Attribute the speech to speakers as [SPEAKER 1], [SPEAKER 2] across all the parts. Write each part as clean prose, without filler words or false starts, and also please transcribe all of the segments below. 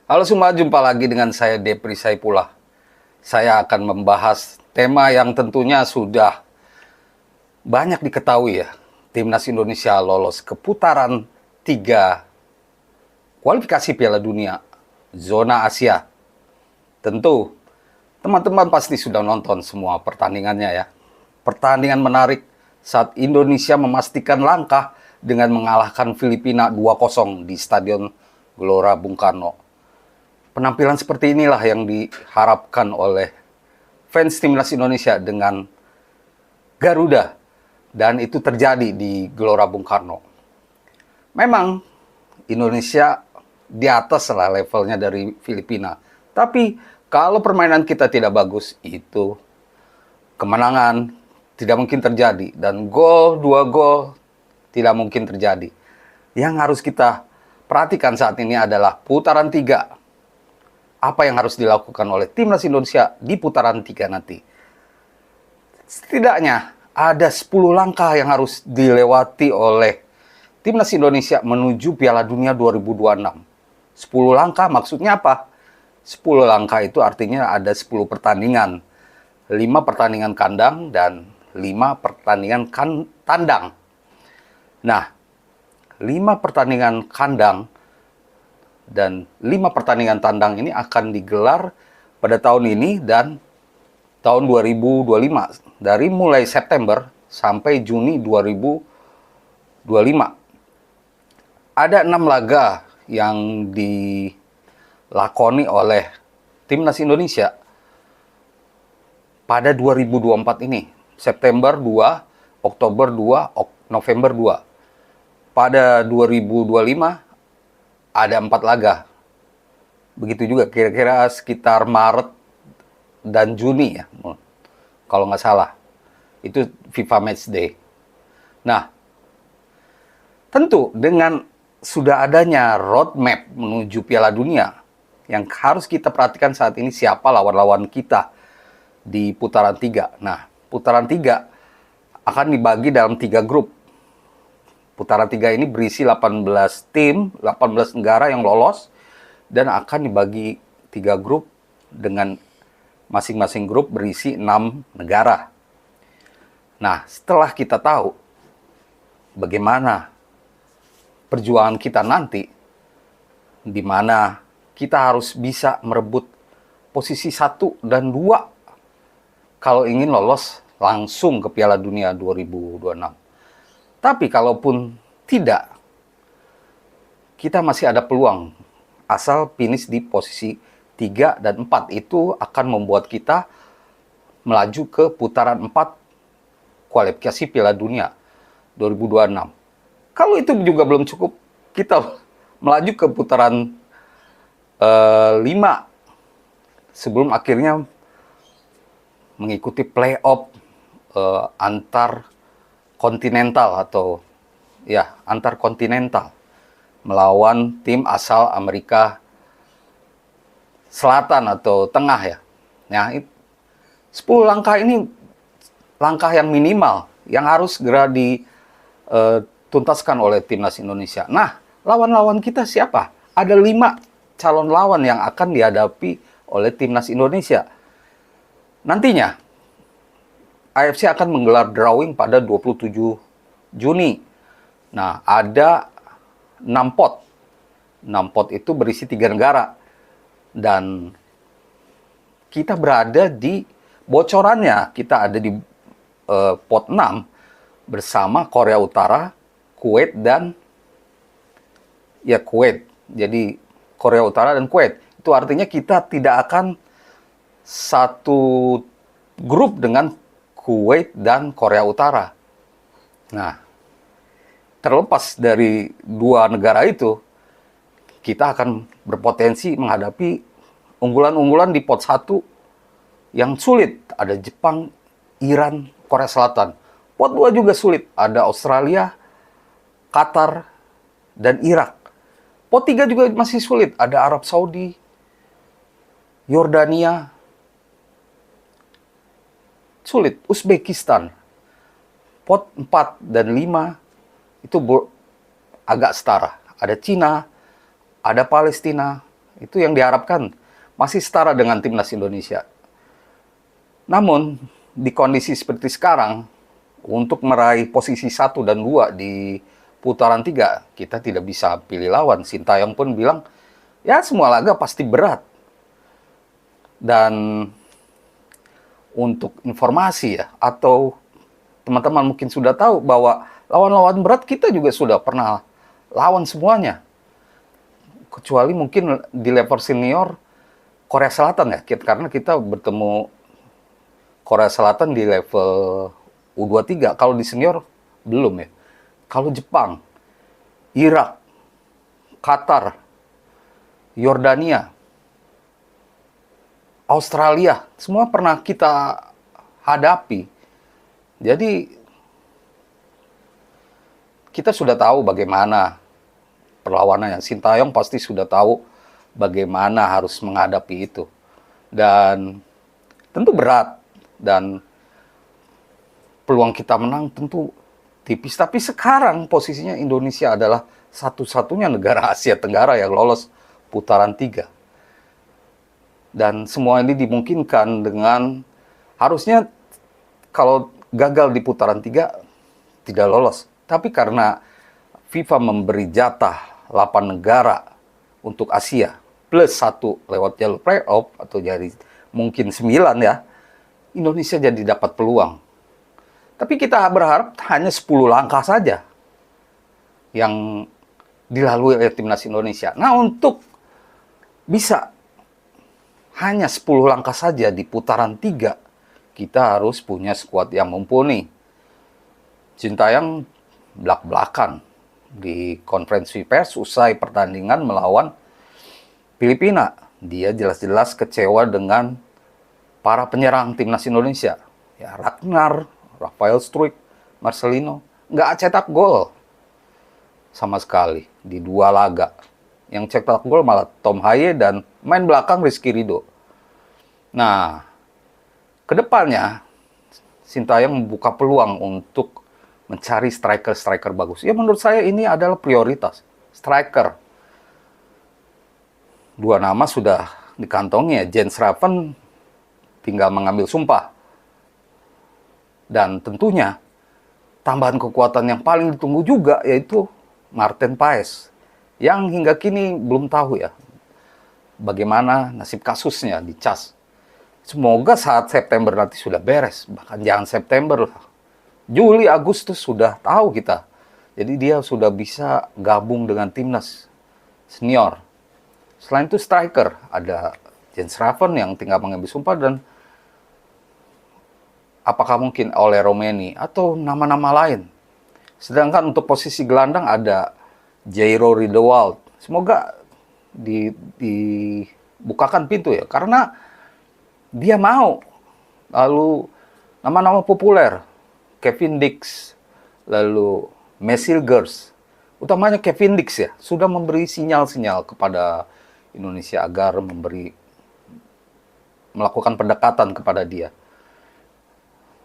[SPEAKER 1] Halo semua, jumpa lagi dengan saya Depri Saipullah. Saya akan membahas tema yang tentunya sudah banyak diketahui ya. Timnas Indonesia lolos ke putaran 3 kualifikasi Piala Dunia zona Asia. Tentu teman-teman pasti sudah nonton semua pertandingannya ya. Pertandingan menarik saat Indonesia memastikan langkah dengan mengalahkan Filipina 2-0 di Stadion Gelora Bung Karno. Penampilan seperti inilah yang diharapkan oleh fans timnas Indonesia dengan Garuda, dan itu terjadi di Gelora Bung Karno. Memang Indonesia di atas lah levelnya dari Filipina, tapi kalau permainan kita tidak bagus, itu kemenangan tidak mungkin terjadi, dan dua gol tidak mungkin terjadi. Yang harus kita perhatikan saat ini adalah putaran 3. Apa yang harus dilakukan oleh timnas Indonesia di putaran 3 nanti. Setidaknya ada 10 langkah yang harus dilewati oleh timnas Indonesia menuju Piala Dunia 2026. 10 langkah maksudnya apa? 10 langkah itu artinya ada 10 pertandingan. 5 pertandingan kandang dan 5 pertandingan tandang. Nah, 5 pertandingan kandang dan 5 pertandingan tandang ini akan digelar pada tahun ini dan tahun 2025. Dari mulai September sampai Juni 2025. Ada 6 laga yang dilakoni oleh timnas Indonesia pada 2024 ini. September 2, Oktober 2, November 2. Pada 2025 ada 4 laga. Begitu juga kira-kira sekitar Maret dan Juni ya, kalau nggak salah. Itu FIFA Matchday. Nah, tentu dengan sudah adanya roadmap menuju Piala Dunia, yang harus kita perhatikan saat ini siapa lawan-lawan kita di putaran 3. Nah, putaran 3 akan dibagi dalam 3 grup. Putaran 3 ini berisi 18 tim, 18 negara yang lolos, dan akan dibagi 3 grup dengan masing-masing grup berisi 6 negara. Nah, setelah kita tahu bagaimana perjuangan kita nanti, di mana kita harus bisa merebut posisi 1 dan 2 kalau ingin lolos langsung ke Piala Dunia 2026. Tapi kalaupun tidak, kita masih ada peluang. Asal finish di posisi 3 dan 4 itu akan membuat kita melaju ke putaran 4 kualifikasi Piala Dunia 2026. Kalau itu juga belum cukup, kita melaju ke putaran 5 sebelum akhirnya mengikuti playoff antar kontinental atau ya antar kontinental melawan tim asal Amerika Selatan atau Tengah ya. Nah, 10 langkah ini langkah yang minimal yang harus segera dituntaskan oleh timnas Indonesia. Nah, lawan-lawan kita siapa? Ada 5 calon lawan yang akan dihadapi oleh timnas Indonesia. Nantinya AFC akan menggelar drawing pada 27 Juni. Nah, ada 6 pot. 6 pot itu berisi 3 negara. Dan kita berada di bocorannya. Kita ada di pot 6 bersama Korea Utara, Kuwait, dan ya Kuwait. Jadi Korea Utara dan Kuwait. Itu artinya kita tidak akan satu grup dengan Kuwait dan Korea Utara. Nah, terlepas dari 2 negara itu, kita akan berpotensi menghadapi unggulan-unggulan di pot 1 yang sulit. Ada Jepang, Iran, Korea Selatan. Pot 2 juga sulit. Ada Australia, Qatar, dan Irak. Pot 3 juga masih sulit. Ada Arab Saudi, Yordania, sulit. Uzbekistan. Pot 4 dan 5 itu agak setara. Ada Cina, ada Palestina, Itu yang diharapkan. Masih setara dengan timnas Indonesia. Namun, di kondisi seperti sekarang, untuk meraih posisi 1 dan 2 di putaran 3, kita tidak bisa pilih lawan. Sintayong pun bilang, ya semua laga pasti berat. Dan untuk informasi ya, atau teman-teman mungkin sudah tahu bahwa lawan-lawan berat kita juga sudah pernah lawan semuanya. Kecuali mungkin di level senior Korea Selatan ya, karena kita bertemu Korea Selatan di level U23. Kalau di senior belum ya. Kalau Jepang, Irak, Qatar, Yordania, Australia, semua pernah kita hadapi. Jadi kita sudah tahu bagaimana perlawanannya. Sintayong pasti sudah tahu bagaimana harus menghadapi itu. Dan tentu berat. Dan peluang kita menang tentu tipis. Tapi sekarang posisinya Indonesia adalah satu-satunya negara Asia Tenggara yang lolos putaran 3. Dan semua ini dimungkinkan dengan, harusnya kalau gagal di putaran 3 tidak lolos. Tapi karena FIFA memberi jatah 8 negara untuk Asia plus 1 lewat jalur playoff atau jadi mungkin 9 ya, Indonesia jadi dapat peluang. Tapi kita berharap hanya 10 langkah saja yang dilalui oleh timnas Indonesia. Nah, untuk bisa hanya 10 langkah saja di putaran 3, kita harus punya skuad yang mumpuni. Sintayong belak-belakan di konferensi pers usai pertandingan melawan Filipina. Dia jelas-jelas kecewa dengan para penyerang timnas Indonesia. Ya, Ragnar, Rafael Struijk, Marcelino, nggak cetak gol sama sekali di 2 laga. Yang cetak gol malah Tom Haye dan main belakang Rizky Ridho. Nah, kedepannya Sintayong membuka peluang untuk mencari striker-striker bagus. Ya, menurut saya ini adalah prioritas. Striker. 2 nama sudah dikantongi ya. Jens Raven tinggal mengambil sumpah. Dan tentunya tambahan kekuatan yang paling ditunggu juga yaitu Maarten Paes. Yang hingga kini belum tahu ya bagaimana nasib kasusnya di CAS. Semoga saat September nanti sudah beres. Bahkan jangan September lah. Juli, Agustus sudah tahu kita. Jadi dia sudah bisa gabung dengan timnas senior. Selain itu striker, ada Jens Raven yang tinggal mengambil sumpah dan apakah mungkin oleh Romeni atau nama-nama lain. Sedangkan untuk posisi gelandang ada Jairo Riedewald. Semoga dibukakan pintu ya, karena dia mau. Lalu nama-nama populer, Kevin Dix, lalu Messilgers, utamanya Kevin Dix ya, sudah memberi sinyal-sinyal kepada Indonesia agar melakukan pendekatan kepada dia.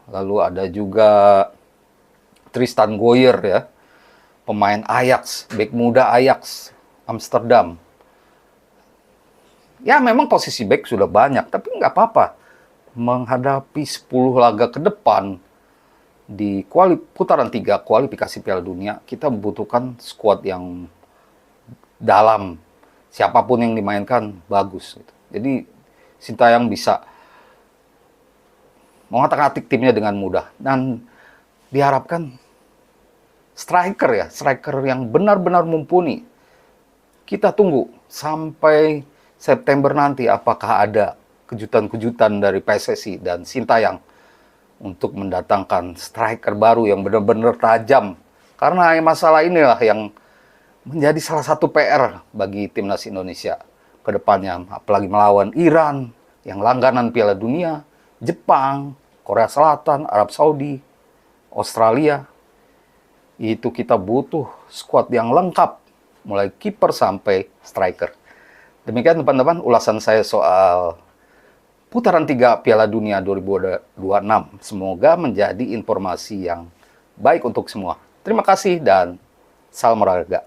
[SPEAKER 1] Lalu ada juga Tristan Goyer ya, pemain Ajax, bek muda Ajax Amsterdam. Ya memang posisi bek sudah banyak, tapi nggak apa-apa. Menghadapi 10 laga ke depan di putaran 3 kualifikasi Piala Dunia, kita membutuhkan skuad yang dalam. Siapapun yang dimainkan bagus. Gitu. Jadi Sintayong bisa mengotak-atik timnya dengan mudah. Dan diharapkan striker yang benar-benar mumpuni. Kita tunggu sampai September nanti apakah ada kejutan-kejutan dari PSSI dan Sintayong untuk mendatangkan striker baru yang benar-benar tajam. Karena masalah inilah yang menjadi salah satu PR bagi timnas Indonesia ke depannya. Apalagi melawan Iran yang langganan Piala Dunia, Jepang, Korea Selatan, Arab Saudi, Australia. Itu kita butuh skuad yang lengkap, mulai kiper sampai striker. Demikian teman-teman ulasan saya soal putaran 3 Piala Dunia 2026. Semoga menjadi informasi yang baik untuk semua. Terima kasih dan salam olahraga.